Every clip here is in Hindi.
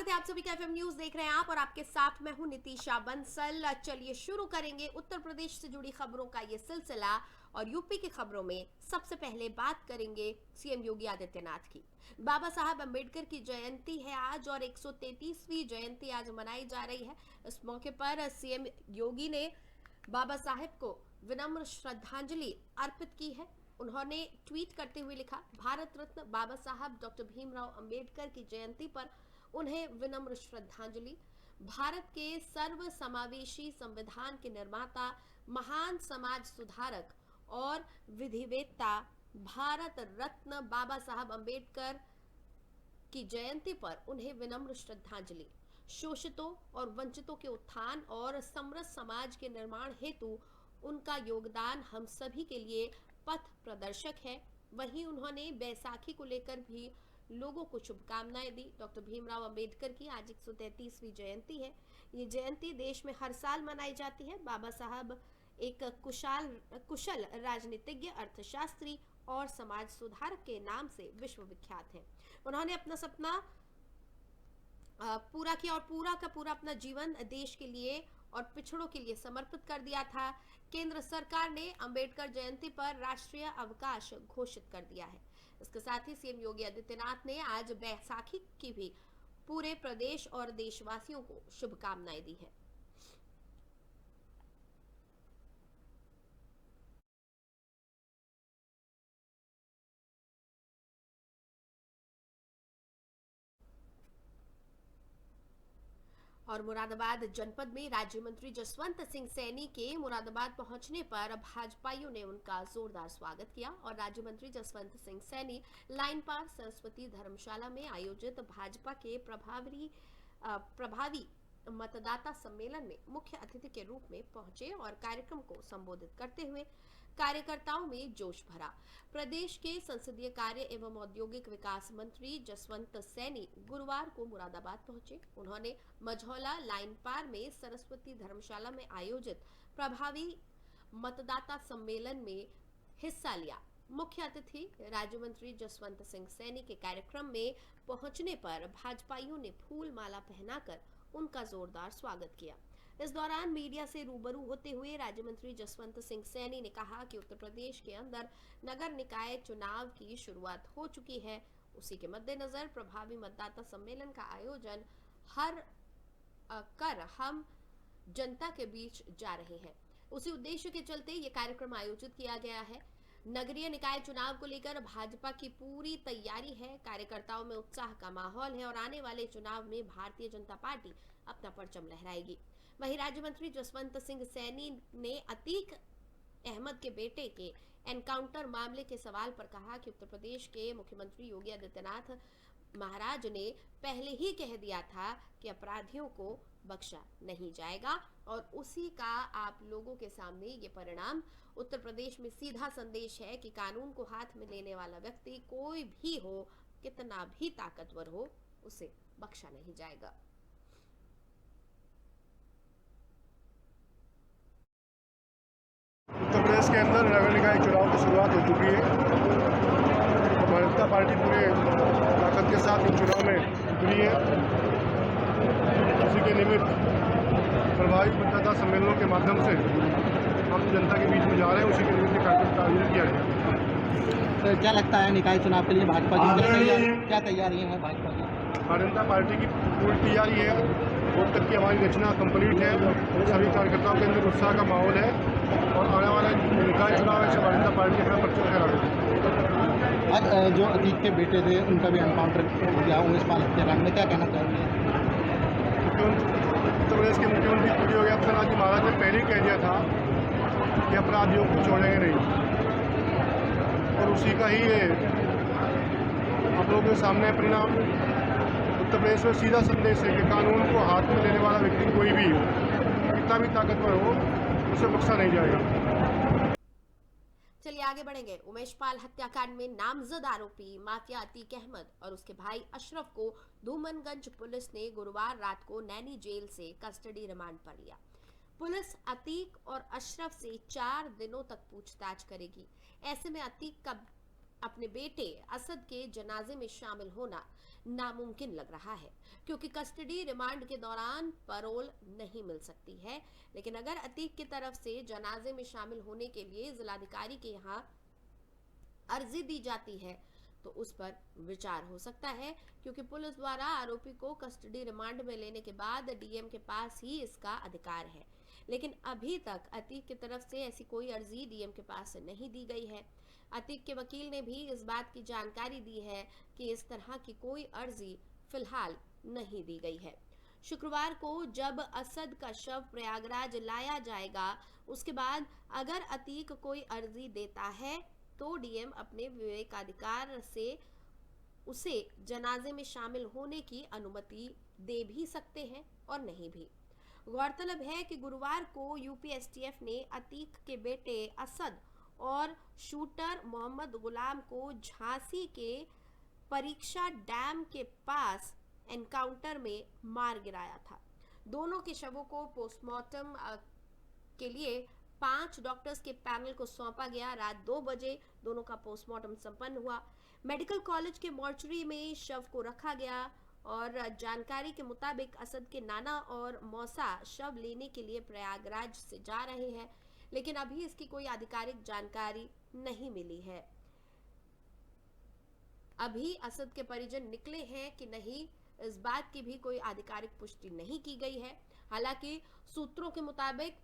स्वागत है आप सभी का एफएम न्यूज देख रहे हैं आप और आपके साथ मैं हूं नितिशा बंसल। चलिए शुरू करेंगे उत्तर प्रदेश से जुड़ी खबरों का ये सिलसिला और यूपी की खबरों में सबसे पहले बात करेंगे सीएम योगी आदित्यनाथ की। बाबा साहब अंबेडकर की जयंती है आज और 133वीं जयंती आज मनाई जा रही है। इस मौके पर सीएम योगी ने बाबा साहेब को विनम्र श्रद्धांजलि अर्पित की है। उन्होंने ट्वीट करते हुए लिखा, भारत रत्न बाबा साहब डॉक्टर भीमराव अंबेडकर की जयंती पर उन्हें विनम्र श्रद्धांजलि। भारत के सर्व समावेशी संविधान के निर्माता, महान समाज सुधारक और विधिवेत्ता भारत रत्न बाबा साहब अंबेडकर की जयंती पर उन्हें विनम्र श्रद्धांजलि। शोषितों और वंचितों के उत्थान और समृद्ध समाज के निर्माण हेतु उनका योगदान हम सभी के लिए पथ प्रदर्शक है। वहीं उन्होंने बैसाखी को लेकर भी लोगों को शुभकामनाएं दी। डॉक्टर भीमराव अंबेडकर की आज 133वीं जयंती है। ये जयंती देश में हर साल मनाई जाती है। बाबा साहब एक कुशल राजनीतिज्ञ, अर्थशास्त्री और समाज सुधारक के नाम से विश्व विख्यात हैं। उन्होंने अपना सपना पूरा किया और पूरा का पूरा अपना जीवन देश के लिए और पिछड़ों के लिए समर्पित कर दिया था। केंद्र सरकार ने अंबेडकर जयंती पर राष्ट्रीय अवकाश घोषित कर दिया है। इसके साथ ही सीएम योगी आदित्यनाथ ने आज बैसाखी की भी पूरे प्रदेश और देशवासियों को शुभकामनाएं दी है। और मुरादाबाद जनपद में राज्य मंत्री जसवंत सिंह सैनी के मुरादाबाद पहुंचने पर भाजपाइयों ने उनका जोरदार स्वागत किया और राज्य मंत्री जसवंत सिंह सैनी लाइन पार सरस्वती धर्मशाला में आयोजित भाजपा के प्रभावी मतदाता सम्मेलन में मुख्य अतिथि के रूप में पहुंचे और कार्यक्रम को संबोधित करते हुए कार्यकर्ताओं में जोश भरा। प्रदेश के संसदीय कार्य एवं औद्योगिक विकास मंत्री जसवंत सैनी गुरुवार को मुरादाबाद पहुंचे। उन्होंने मझौला लाइन पार में सरस्वती धर्मशाला में आयोजित प्रभावी मतदाता सम्मेलन में हिस्सा लिया। मुख्य अतिथि राज्य मंत्री जसवंत सिंह सैनी के कार्यक्रम में पहुंचने पर भाजपाइयों ने फूल माला पहनाकर उनका जोरदार स्वागत किया। इस दौरान मीडिया से रूबरू होते हुए राज्य मंत्री जसवंत सिंह सैनी ने कहा कि उत्तर प्रदेश के अंदर नगर निकाय चुनाव की शुरुआत हो चुकी है। उसी के मद्देनजर प्रभावी मतदाता सम्मेलन का आयोजन हम जनता के बीच जा रहे हैं। उसी उद्देश्य के चलते ये कार्यक्रम आयोजित किया गया है। नगरीय निकाय चुनाव को लेकर भाजपा की पूरी तैयारी है। कार्यकर्ताओं में उत्साह का माहौल है और आने वाले चुनाव में भारतीय जनता पार्टी अपना परचम लहराएगी। वहीं राज्य मंत्री जसवंत सिंह सैनी ने अतीक अहमद के बेटे के एनकाउंटर मामले के सवाल पर कहा कि उत्तर प्रदेश के मुख्यमंत्री योगी आदित्यनाथ महाराज ने पहले ही कह दिया था कि अपराधियों को बख्शा नहीं जाएगा और उसी का आप लोगों के सामने ये परिणाम उत्तर प्रदेश में सीधा संदेश है कि कानून को हाथ में लेने वाला व्यक्ति कोई भी हो, कितना भी ताकतवर हो, उसे बख्शा नहीं जाएगा। उत्तर प्रदेश के अंदर नगर निकाय चुनाव की शुरुआत हो चुकी है। भारतीय जनता पार्टी पूरे ताकत के साथ इन चुनाव में उतरी है। उसी के निमित्त प्रभावी मतदाता सम्मेलनों के माध्यम से हम जनता के बीच में जा रहे हैं। उसी के निमित्त कार्यक्रम का आयोजन किया गया। तो क्या लगता है निकाय चुनाव के लिए भाजपा की क्या तैयारियां हैं? भाजपा की भारतीय जनता पार्टी की पूरी तैयारी है। वोट तक की हमारी रचना कंप्लीट है। सभी कार्यकर्ताओं के अंदर उत्साह का माहौल है और आने वाला निकाय चुनाव है भारतीय जनता पार्टी अपना पर्चा लहरा रही है। आज जो अतीक के बेटे थे उनका भी एनकाउंटर हो गया, उमेश पाल हत्याकांड में क्या कहना चाहेंगे? उत्तर प्रदेश के मुख्यमंत्री योगी आदित्यनाथ जी महाराज ने पहले ही कह दिया था कि अपराधियों को छोड़ेंगे नहीं और उसी का ही ये आप लोगों के सामने परिणाम। उत्तर प्रदेश में सीधा संदेश है कि कानून को हाथ में लेने वाला व्यक्ति कोई भी हो, कितना भी ताकतवर हो, उसे बख्शा नहीं जाएगा। चलिए आगे बढ़ेंगे। उमेश पाल हत्याकांड में नामजद आरोपी माफिया अतीक अहमद और उसके भाई अशरफ को धूमनगंज पुलिस ने गुरुवार रात को नैनी जेल से कस्टडी रिमांड पर लिया। पुलिस अतीक और अशरफ से 4 दिनों तक पूछताछ करेगी। ऐसे में अतीक का अपने बेटे असद के जनाजे में शामिल होना नामुमकिन लग रहा है, क्योंकि कस्टडी रिमांड के दौरान पैरोल नहीं मिल सकती है। लेकिन अगर अतीक की तरफ से जनाजे में शामिल होने के लिए जिलाधिकारी के यहाँ अर्जी दी जाती है तो उस पर विचार हो सकता है, क्योंकि पुलिस द्वारा आरोपी को कस्टडी रिमांड में लेने के बाद डीएम के पास ही इसका अधिकार है। लेकिन अभी तक अतीक की तरफ से ऐसी कोई अर्जी डीएम के पास नहीं दी गई है। अतीक के वकील ने भी इस बात की जानकारी दी है कि इस तरह की कोई अर्जी फिलहाल नहीं दी गई है। शुक्रवार को जब असद का शव प्रयागराज लाया जाएगा, उसके बाद अगर अतीक कोई अर्जी देता है तो डीएम अपने विवेकाधिकार से उसे जनाजे में शामिल होने की अनुमति दे भी सकते हैं और नहीं भी। गौरतलब है कि गुरुवार को यूपी एसटीएफ ने अतीक के बेटे असद और शूटर मोहम्मद गुलाम को झांसी के परीक्षा डैम के पास एनकाउंटर में मार गिराया था। दोनों के शवों को पोस्टमार्टम के लिए 5 डॉक्टर्स के पैनल को सौंपा गया। रात 2 बजे दोनों का पोस्टमार्टम संपन्न हुआ। मेडिकल कॉलेज के मॉर्चरी में शव को रखा गया और जानकारी के मुताबिक असद के नाना और मौसा शव लेने के लिए प्रयागराज से जा रहे हैं, लेकिन अभी इसकी कोई आधिकारिक जानकारी नहीं मिली है। अभी असद के परिजन निकले हैं कि नहीं, इस बात की भी कोई आधिकारिक पुष्टि नहीं की गई है। हालांकि सूत्रों के मुताबिक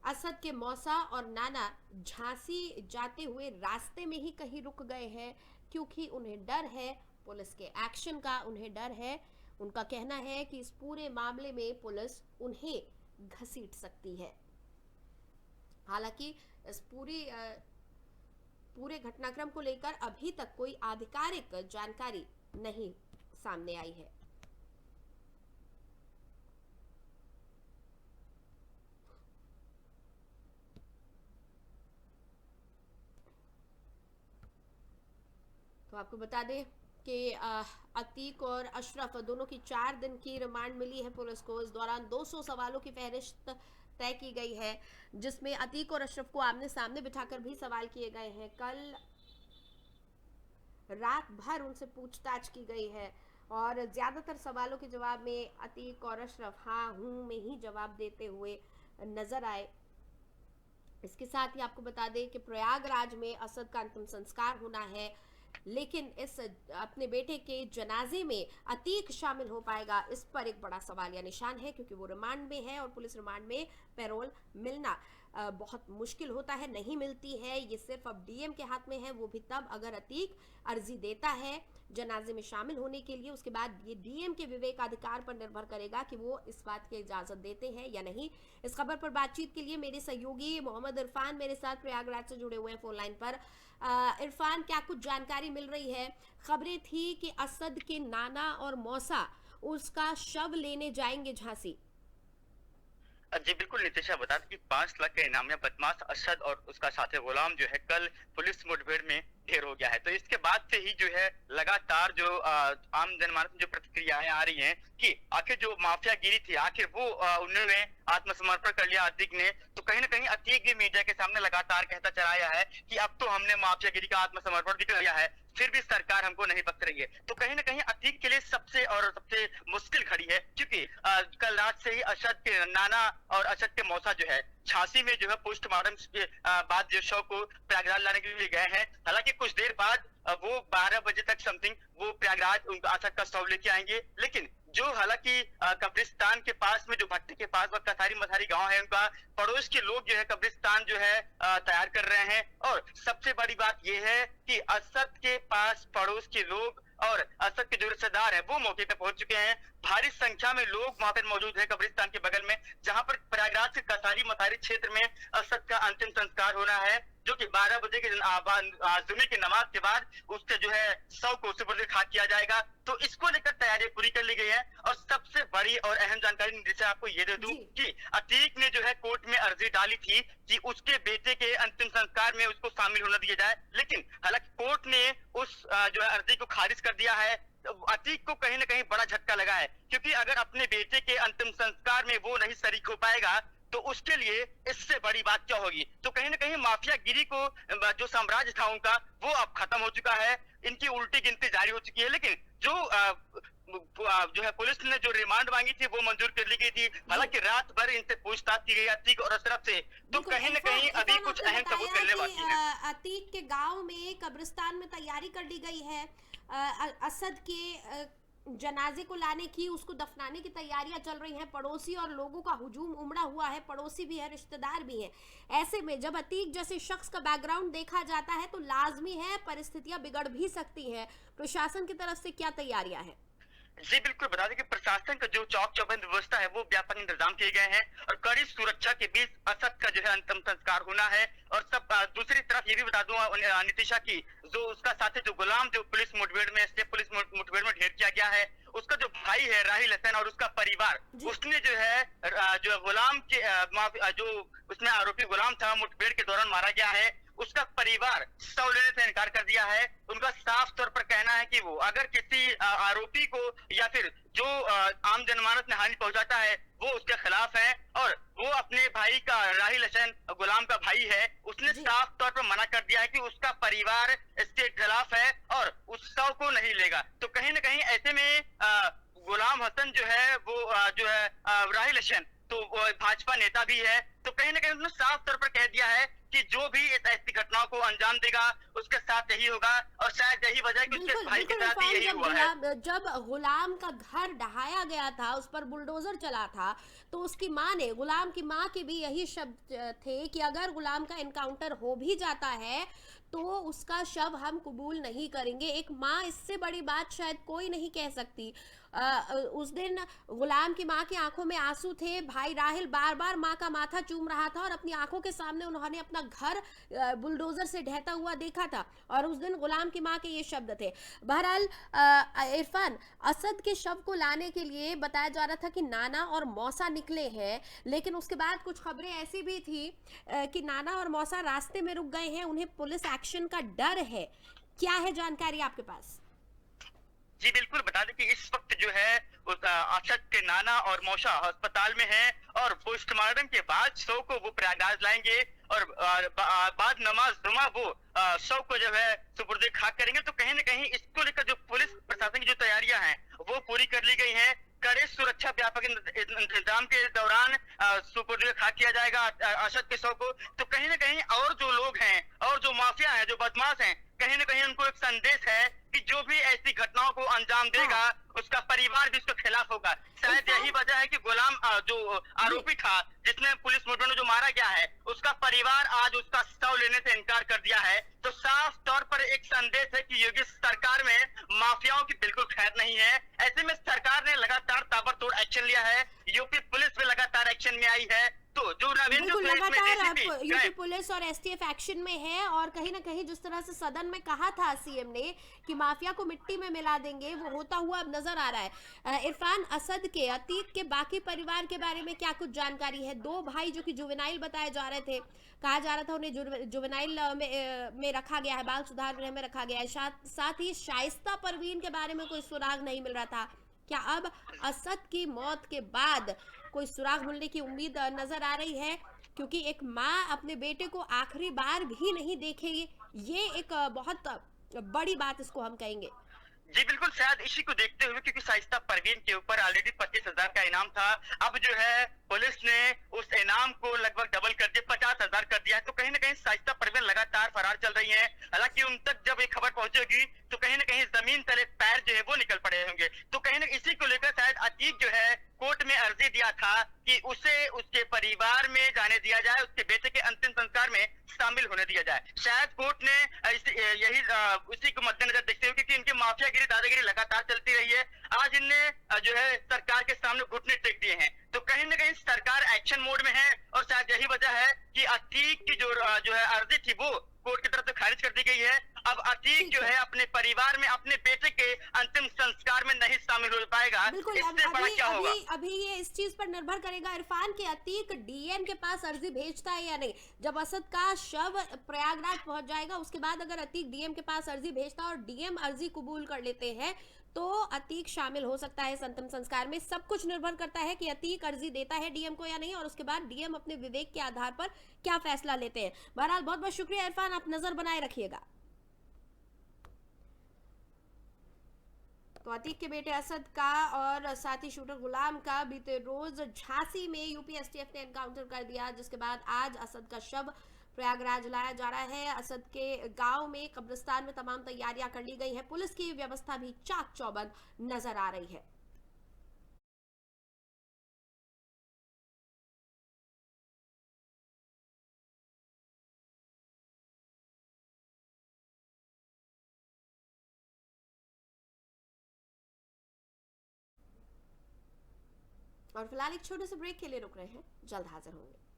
असद के मौसा और नाना झांसी जाते हुए रास्ते में ही कहीं रुक गए हैं, क्योंकि उन्हें डर है पुलिस के एक्शन का, उन्हें डर है। उनका कहना है कि इस पूरे मामले में पुलिस उन्हें घसीट सकती है। हालांकि इस पूरे घटनाक्रम को लेकर अभी तक कोई आधिकारिक जानकारी नहीं सामने आई है। तो आपको बता दें कि अतीक और अशरफ दोनों की 4 दिन की रिमांड मिली है पुलिस को। इस दौरान 200 सवालों की फहरिस्त तय की गई है, जिसमें अतीक और अशरफ को आमने सामने बिठाकर भी सवाल किए गए हैं। कल रात भर उनसे पूछताछ की गई है और ज्यादातर सवालों के जवाब में अतीक और अशरफ हाँ हूं में ही जवाब देते हुए नजर आए। इसके साथ ही आपको बता दें कि प्रयागराज में असद का अंतिम संस्कार होना है, लेकिन इस अपने बेटे के जनाजे में अतीक शामिल हो पाएगा, इस पर एक बड़ा सवाल या निशान है, क्योंकि वो रिमांड में है और पुलिस रिमांड में पैरोल मिलना बहुत मुश्किल होता है, नहीं मिलती है। ये सिर्फ अब डीएम के हाथ में है, वो भी तब अगर अतीक अर्जी देता है जनाजे में शामिल होने के लिए। उसके बाद ये डीएम के विवेकाधिकार पर निर्भर करेगा कि वो इस बात की इजाजत देते हैं या नहीं। इस खबर पर बातचीत के लिए मेरे सहयोगी मोहम्मद इरफान मेरे साथ प्रयागराज से जुड़े हुए हैं फोन लाइन पर। इरफान, क्या कुछ जानकारी मिल रही है? खबरें थी कि असद के नाना और मौसा उसका शव लेने जाएंगे झांसी। जी बिल्कुल नितिशा, बता दें कि 5 लाख के इनामी बदमाश असद और उसका साथी गुलाम जो है कल पुलिस मुठभेड़ में ढेर हो गया है। तो इसके बाद से ही जो है लगातार जो आम जनमानस में जो प्रतिक्रियाएं आ रही हैं कि आखिर जो माफियागिरी थी, आखिर वो उन्होंने आत्मसमर्पण कर लिया अतीक ने। तो कहीं ना कहीं अतीक भी मीडिया के सामने लगातार कहता चला आया है कि अब तो हमने माफियागिरी का आत्मसमर्पण भी कर लिया है, फिर भी सरकार हमको नहीं बख्श रही है। तो कहीं ना कहीं अतीक के लिए सबसे मुश्किल घड़ी है, क्योंकि कल रात से ही असद के नाना और असद के मौसा जो है झांसी में जो है पोस्टमार्टम के बाद जो शव को प्रयागराज लाने के लिए गए हैं। हालांकि कुछ देर बाद वो 12 बजे तक समथिंग वो प्रयागराज असद का शव लेके आएंगे। लेकिन जो हालांकि कब्रिस्तान के पास में जो भट्टी के पास कथारी मथारी गांव है, उनका पड़ोस के लोग जो है कब्रिस्तान जो है तैयार कर रहे हैं। और सबसे बड़ी बात यह है कि असद के पास पड़ोस के लोग और असद के जो रिश्तेदार है वो मौके पर पहुंच चुके हैं। भारी संख्या में लोग वहां पर मौजूद है कब्रिस्तान के बगल में, जहां पर प्रयागराज के कथारी मथारी क्षेत्र में असद का अंतिम संस्कार होना है, जो कि 12 बजे के जुमे की नमाज के बाद उसके जो है शव को सुपुर्द खाक किया जाएगा। तो इसको लेकर तैयारियां पूरी कर ली गई है। और सबसे बड़ी और अहम जानकारी जिसे आपको ये दे दूं कि अतीक ने जो है कोर्ट में अर्जी डाली थी कि उसके बेटे के अंतिम संस्कार में उसको शामिल होना दिया जाए, लेकिन हालांकि कोर्ट ने उस जो है अर्जी को खारिज कर दिया है। तो अतीक को कहीं ना कहीं बड़ा झटका लगा है, क्योंकि अगर अपने बेटे के अंतिम संस्कार में वो नहीं शरीक हो पाएगा तो उसके लिए इससे बड़ी बात क्या होगी। तो कहीं ना कहीं माफियागिरी को जो साम्राज्य था उनका वो अब खत्म हो चुका है, इनकी उल्टी गिनती जारी हो चुकी है। लेकिन जो जो है पुलिस ने जो रिमांड मांगी थी वो मंजूर कर ली गई थी। हालांकि रात भर इनसे पूछताछ की गई अतीक और अशरफ से, तो बिल्कुल, कहीं न कहीं इरफान अभी इरफान कुछ आपने अहम सबूत बताया मिलने कि बाकी है। अतीक के गांव में कब्रिस्तान में तैयारी कर ली गई है असद के जनाजे को लाने की, उसको दफनाने की तैयारियां चल रही हैं। पड़ोसी और लोगों का हुजूम उमड़ा हुआ है, पड़ोसी भी है, रिश्तेदार भी हैं। ऐसे में जब अतीक जैसे शख्स का बैकग्राउंड देखा जाता है तो लाजमी है परिस्थितियां बिगड़ भी सकती हैं। प्रशासन की तरफ से क्या तैयारियां हैं? जी बिल्कुल, बता दें कि प्रशासन का जो चौक चौबंद व्यवस्था है वो व्यापक इंतजाम किए गए हैं और कड़ी सुरक्षा के बीच असद का जो है अंतिम संस्कार होना है। और सब दूसरी तरफ ये भी बता दूं नितिशा की जो उसका साथी जो गुलाम जो पुलिस मुठभेड़ में पुलिस मुठभेड़ में ढेर किया गया है, उसका जो भाई है राहिल हसन और उसका परिवार, उसने जो है जो गुलाम के जो उसमें आरोपी गुलाम था मुठभेड़ के दौरान मारा गया है, उसका परिवार शव लेने से इनकार कर दिया है। उनका साफ तौर पर कहना है कि वो अगर किसी आरोपी को या फिर जो आम जनमानस में हानि पहुंचाता है वो उसके खिलाफ है। और वो अपने भाई का राहिल हसन गुलाम का भाई है, उसने साफ तौर पर मना कर दिया है कि उसका परिवार इसके खिलाफ है और उस शव को नहीं लेगा। तो कहीं ना कहीं ऐसे में गुलाम हसन जो है वो जो है राहिल हसन तो भाजपा नेता भी है, तो कहीं ना कहीं उन्होंने साफ तौर पर कह दिया है कि जो भी इस ऐसी घटनाओं को अंजाम देगा उसके साथ यही होगा। और शायद यही वजह है कि उसके भाई के साथ यही हुआ है। जब गुलाम का घर ढहाया गया था, उस पर बुलडोजर चला था, तो उसकी माँ ने, गुलाम की माँ के भी यही शब्द थे कि अगर गुलाम का एनकाउंटर हो भी जाता है तो उसका शव हम कबूल नहीं करेंगे। एक माँ इससे बड़ी बात शायद कोई नहीं कह सकती। उस दिन गुलाम की माँ की आंखों में आंसू थे। भाई राहिल बार बार माँ का माथा चूम रहा था और अपनी आंखों के सामने उन्होंने अपना घर बुलडोजर से ढहता हुआ देखा था और उस दिन गुलाम की माँ के ये शब्द थे। बहरहाल इरफान, असद के शव को लाने के लिए बताया जा रहा था कि नाना और मौसा निकले हैं, लेकिन उसके बाद कुछ खबरें ऐसी भी थी कि नाना और मौसा रास्ते में रुक गए हैं, उन्हें पुलिस एक्शन का डर है। क्या है जानकारी आपके पास? जी बिल्कुल, बता दें कि इस वक्त जो है असद के नाना और मौसा अस्पताल में हैं और पोस्टमार्टम के बाद शव को वो प्रयागराज लाएंगे और बाद नमाज जुमा वो शव को जो है सुपुर्द खाक करेंगे। तो कहीं ना कहीं इसको लेकर जो पुलिस प्रशासन की जो तैयारियां हैं वो पूरी कर ली गई हैं। कड़े सुरक्षा व्यापक इंतजाम के दौरान सुपुर्द खाक किया जाएगा असद के शव को। तो कहीं ना कहीं और जो लोग हैं और जो माफिया हैं, जो बदमाश हैं, कहीं ना कहीं उनको एक संदेश है कि जो भी ऐसी घटनाओं को अंजाम देगा उसका परिवार भी उसके खिलाफ होगा। शायद यही वजह है कि गुलाम जो आरोपी था जिसने पुलिस मुठभेड़ में जो मारा गया है, उसका परिवार आज उसका शव लेने से इनकार कर दिया है। तो साफ तौर पर एक संदेश है कि योगी सरकार में माफियाओं की बिल्कुल खैर नहीं है। ऐसे में सरकार ने लगातार ताबड़तोड़ एक्शन लिया है, यूपी पुलिस भी लगातार एक्शन में आई है। तो जो नवीन जो लगातार यूपी पुलिस और एसटीएफ एक्शन में है और कहीं ना कहीं जिस तरह से सदन में कहा था सीएम ने कि माफिया को मिट्टी में मिला देंगे, वो होता हुआ अब नजर आ रहा है। इरफान, असद के अतीक के बाकी परिवार के बारे में क्या कुछ जानकारी है? दो भाई जो कि जुवेनाइल बताए जा रहे थे, कहा जा रहा था उन्हें जुवेनाइल में रखा गया है, बाल सुधार गृह में रखा गया है। साथ ही शाइस्ता परवीन के बारे में कोई सुराग नहीं मिल रहा था। क्या अब असद की मौत के बाद कोई सुराग मिलने की उम्मीद नजर आ रही है? क्योंकि एक माँ अपने बेटे को आखिरी बार भी नहीं देखेगी, ये एक बहुत बड़ी बात इसको हम कहेंगे। जी बिल्कुल, शायद इसी को देखते हुए क्योंकि शाइस्ता परवीन के ऊपर ऑलरेडी 25,000 का इनाम था, अब जो है पुलिस ने उस इनाम को लगभग डबल कर दिया, 50,000 कर दिया है। तो कहीं ना कहीं शाइस्ता परवीन लगातार फरार चल रही है। हालांकि उन तक जब ये खबर पहुंचेगी तो कहीं ना कहीं जमीन तले पैर जो है वो निकल पड़े होंगे। तो कहीं ना इसी को लेकर शायद अतीक जो है कोर्ट में अर्जी दिया था कि उसे उसके परिवार में जाने दिया जाए, उसके बेटे के अंतिम संस्कार में शामिल होने दिया जाए। शायद कोर्ट ने यही उसी को मद्देनजर देखते हुए, क्योंकि इनकी माफियागिरी दादागिरी लगातार चलती रही है, आज इनने जो है सरकार के सामने घुटने टेक दिए हैं। तो कहीं ना कहीं सरकार एक्शन मोड में है और शायद यही वजह है कि अतीक की जो है अर्जी थी वो कोर्ट की तरफ से खारिज कर दी गई है। अब अतीक जो है अपने परिवार में अपने बेटे के अंतिम संस्कार में नहीं शामिल हो पाएगा। इससे बड़ा क्या होगा? अभी ये इस चीज पर निर्भर करेगा इरफान कि अतीक डीएम के पास अर्जी भेजता है या नहीं। जब असद का शव प्रयागराज पहुंच जाएगा उसके बाद अगर अतीक डीएम के पास अर्जी भेजता है और डीएम अर्जी कबूल कर लेते हैं तो अतीक शामिल हो सकता है इस अंतिम संस्कार में। सब कुछ निर्भर करता है कि अतीक अर्जी देता है डीएम को या नहीं, और उसके बाद डीएम अपने विवेक के आधार पर क्या फैसला लेते हैं। बहरहाल बहुत बहुत शुक्रिया इरफान, आप नजर बनाए रखिएगा। तो अतीक के बेटे असद का और साथी शूटर गुलाम का बीते रोज झांसी में यूपी एसटीएफ ने एनकाउंटर कर दिया, जिसके बाद आज असद का शव प्रयागराज लाया जा रहा है। असद के गांव में कब्रिस्तान में तमाम तैयारियां कर ली गई है। पुलिस की व्यवस्था भी चाक चौबंद नजर आ रही है। और फिलहाल एक छोटे से ब्रेक के लिए रुक रहे हैं, जल्द हाजिर होंगे।